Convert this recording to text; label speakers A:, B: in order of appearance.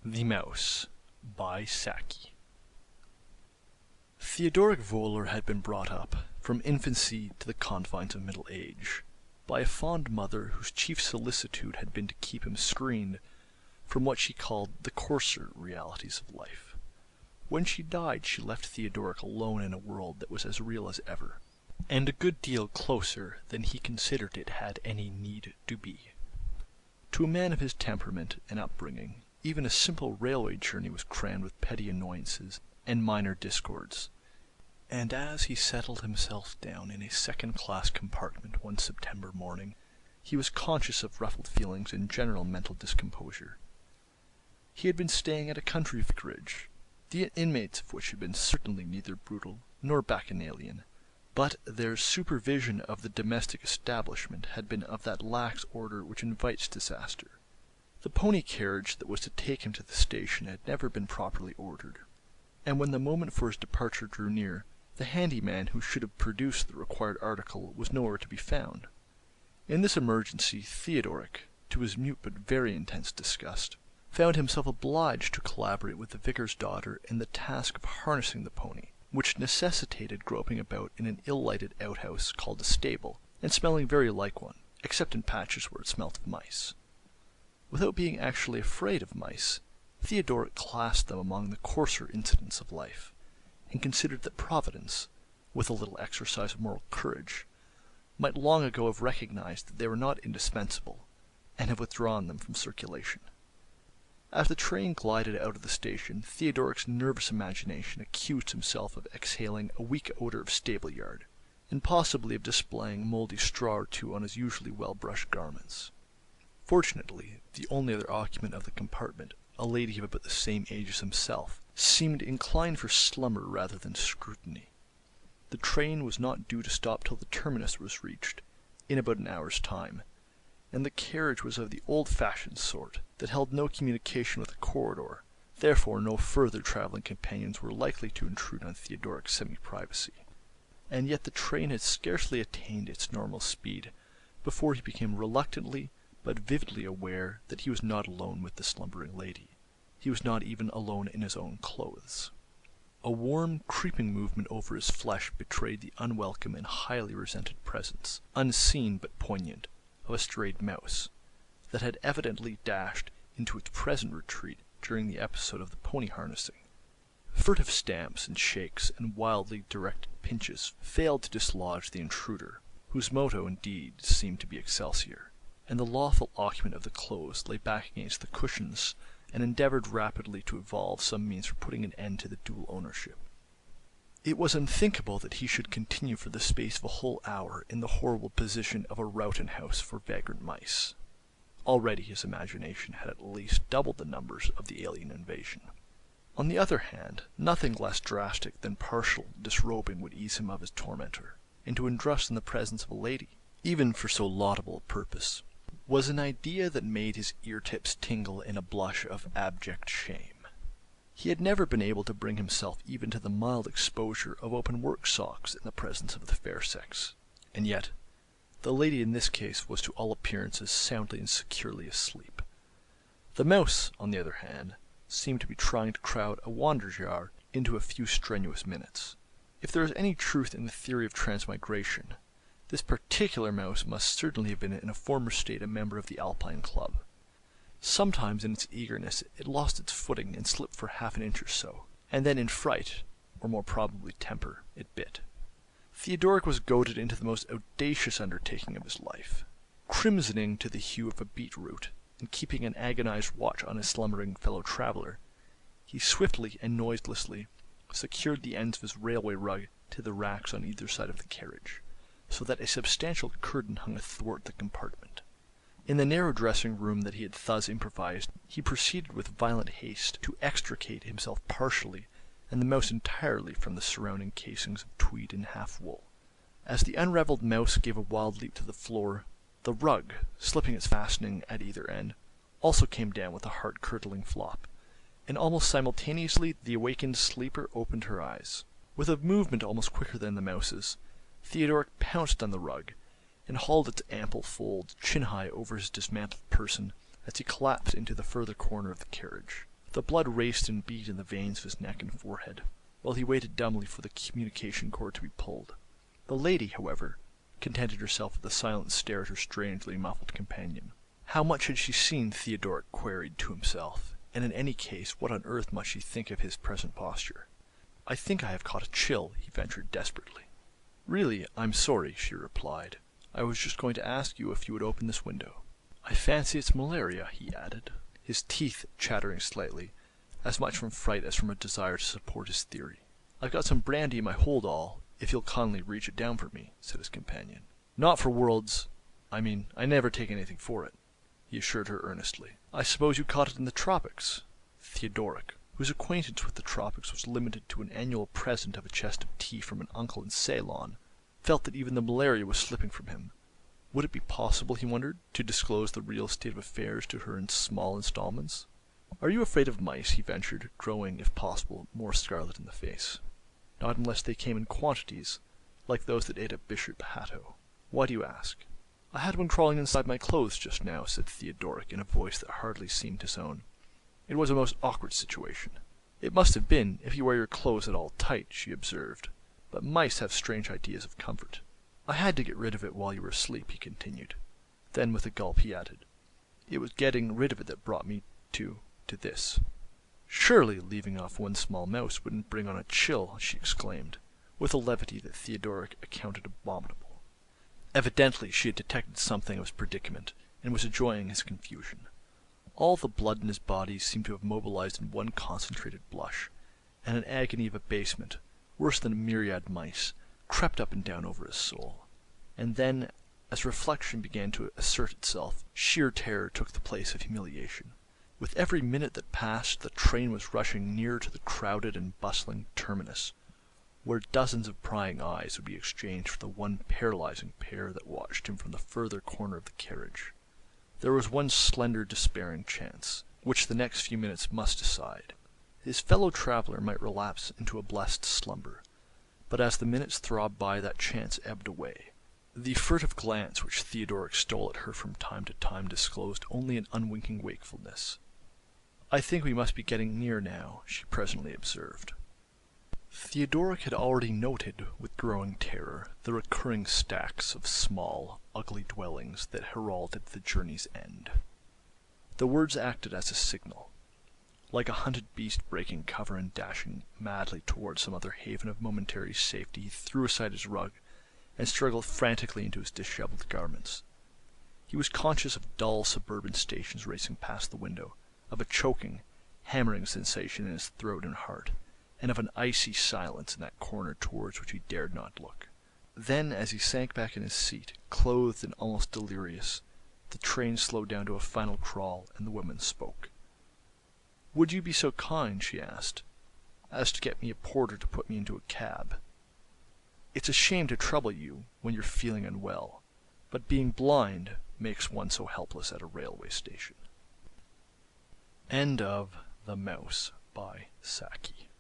A: The Mouse by Saki. Theodoric Voler had been brought up, from infancy to the confines of middle age, by a fond mother whose chief solicitude had been to keep him screened from what she called the coarser realities of life. When she died, she left Theodoric alone in a world that was as real as ever, and a good deal closer than he considered it had any need to be. To a man of his temperament and upbringing, even a simple railway journey was crammed with petty annoyances and minor discords, and as he settled himself down in a second-class compartment one September morning, he was conscious of ruffled feelings and general mental discomposure. He had been staying at a country vicarage, the inmates of which had been certainly neither brutal nor bacchanalian, but their supervision of the domestic establishment had been of that lax order which invites disaster. The pony carriage that was to take him to the station had never been properly ordered, and when the moment for his departure drew near, the handyman who should have produced the required article was nowhere to be found. In this emergency Theodoric, to his mute but very intense disgust, found himself obliged to collaborate with the vicar's daughter in the task of harnessing the pony, which necessitated groping about in an ill-lighted outhouse called a stable, and smelling very like one, except in patches where it smelt of mice. Without being actually afraid of mice, Theodoric classed them among the coarser incidents of life, and considered that Providence, with a little exercise of moral courage, might long ago have recognized that they were not indispensable, and have withdrawn them from circulation. As the train glided out of the station, Theodoric's nervous imagination accused himself of exhaling a weak odor of stable-yard, and possibly of displaying mouldy straw or two on his usually well-brushed garments. Fortunately, the only other occupant of the compartment, a lady of about the same age as himself, seemed inclined for slumber rather than scrutiny. The train was not due to stop till the terminus was reached, in about an hour's time, and the carriage was of the old-fashioned sort that held no communication with the corridor, therefore no further travelling companions were likely to intrude on Theodoric's semi-privacy. And yet the train had scarcely attained its normal speed before he became reluctantly but vividly aware that he was not alone with the slumbering lady. He was not even alone in his own clothes. A warm, creeping movement over his flesh betrayed the unwelcome and highly resented presence, unseen but poignant, of a strayed mouse, that had evidently dashed into its present retreat during the episode of the pony harnessing. Furtive stamps and shakes and wildly directed pinches failed to dislodge the intruder, whose motto indeed seemed to be Excelsior, and the lawful occupant of the clothes lay back against the cushions and endeavored rapidly to evolve some means for putting an end to the dual ownership. It was unthinkable that he should continue for the space of a whole hour in the horrible position of a Roughton-house for vagrant mice. Already his imagination had at least doubled the numbers of the alien invasion. On the other hand, nothing less drastic than partial disrobing would ease him of his tormentor, and to undress in the presence of a lady, even for so laudable a purpose, was an idea that made his ear-tips tingle in a blush of abject shame. He had never been able to bring himself even to the mild exposure of open-work socks in the presence of the fair sex, and yet the lady in this case was to all appearances soundly and securely asleep. The mouse, on the other hand, seemed to be trying to crowd a wanderjahr into a few strenuous minutes. If there is any truth in the theory of transmigration, this particular mouse must certainly have been in a former state a member of the Alpine Club. Sometimes in its eagerness it lost its footing and slipped for half an inch or so, and then in fright, or more probably temper, it bit. Theodoric was goaded into the most audacious undertaking of his life. Crimsoning to the hue of a beetroot, and keeping an agonized watch on his slumbering fellow-traveller, he swiftly and noiselessly secured the ends of his railway rug to the racks on either side of the carriage, so that a substantial curtain hung athwart the compartment. In the narrow dressing-room that he had thus improvised, he proceeded with violent haste to extricate himself partially and the mouse entirely from the surrounding casings of tweed and half-wool. As the unravelled mouse gave a wild leap to the floor, the rug, slipping its fastening at either end, also came down with a heart-curdling flop, and almost simultaneously the awakened sleeper opened her eyes. With a movement almost quicker than the mouse's, Theodoric pounced on the rug, and hauled its ample folds chin-high over his dismantled person as he collapsed into the further corner of the carriage. The blood raced and beat in the veins of his neck and forehead, while he waited dumbly for the communication cord to be pulled. The lady, however, contented herself with a silent stare at her strangely muffled companion. How much had she seen, Theodoric queried to himself, and in any case what on earth must she think of his present posture? "I think I have caught a chill," he ventured desperately. "Really, I'm sorry," she replied. "I was just going to ask you if you would open this window. I fancy it's malaria," he added, his teeth chattering slightly, as much from fright as from a desire to support his theory. "I've got some brandy in my hold-all, if you'll kindly reach it down for me," said his companion. "Not for worlds. I never take anything for it," he assured her earnestly. "I suppose you caught it in the tropics?" Theodoric, whose acquaintance with the tropics was limited to an annual present of a chest of tea from an uncle in Ceylon, felt that even the malaria was slipping from him. Would it be possible, he wondered, to disclose the real state of affairs to her in small installments? "Are you afraid of mice?" he ventured, growing, if possible, more scarlet in the face. "Not unless they came in quantities, like those that ate up Bishop Hatto. Why do you ask?" "I had one crawling inside my clothes just now," said Theodoric in a voice that hardly seemed his own. "It was a most awkward situation." "It must have been, if you wear your clothes at all tight," she observed. "But mice have strange ideas of comfort." "I had to get rid of it while you were asleep," he continued. Then with a gulp he added, "It was getting rid of it that brought me to this." "Surely leaving off one small mouse wouldn't bring on a chill," she exclaimed, with a levity that Theodoric accounted abominable. Evidently she had detected something of his predicament, and was enjoying his confusion. All the blood in his body seemed to have mobilized in one concentrated blush, and an agony of abasement, worse than a myriad mice, crept up and down over his soul. And then, as reflection began to assert itself, sheer terror took the place of humiliation. With every minute that passed, the train was rushing nearer to the crowded and bustling terminus, where dozens of prying eyes would be exchanged for the one paralyzing pair that watched him from the further corner of the carriage. There was one slender, despairing chance, which the next few minutes must decide. His fellow traveler might relapse into a blessed slumber, but as the minutes throbbed by, that chance ebbed away. The furtive glance which Theodoric stole at her from time to time disclosed only an unwinking wakefulness. "I think we must be getting near now," she presently observed. Theodoric had already noted, with growing terror, the recurring stacks of small, ugly dwellings that heralded the journey's end. The words acted as a signal. Like a hunted beast breaking cover and dashing madly towards some other haven of momentary safety, he threw aside his rug and struggled frantically into his disheveled garments. He was conscious of dull suburban stations racing past the window, of a choking, hammering sensation in his throat and heart, and of an icy silence in that corner towards which he dared not look. Then, as he sank back in his seat, clothed and almost delirious, the train slowed down to a final crawl, and the woman spoke. "Would you be so kind," she asked, "as to get me a porter to put me into a cab? It's a shame to trouble you when you're feeling unwell, but being blind makes one so helpless at a railway station." End of The Mouse by Saki.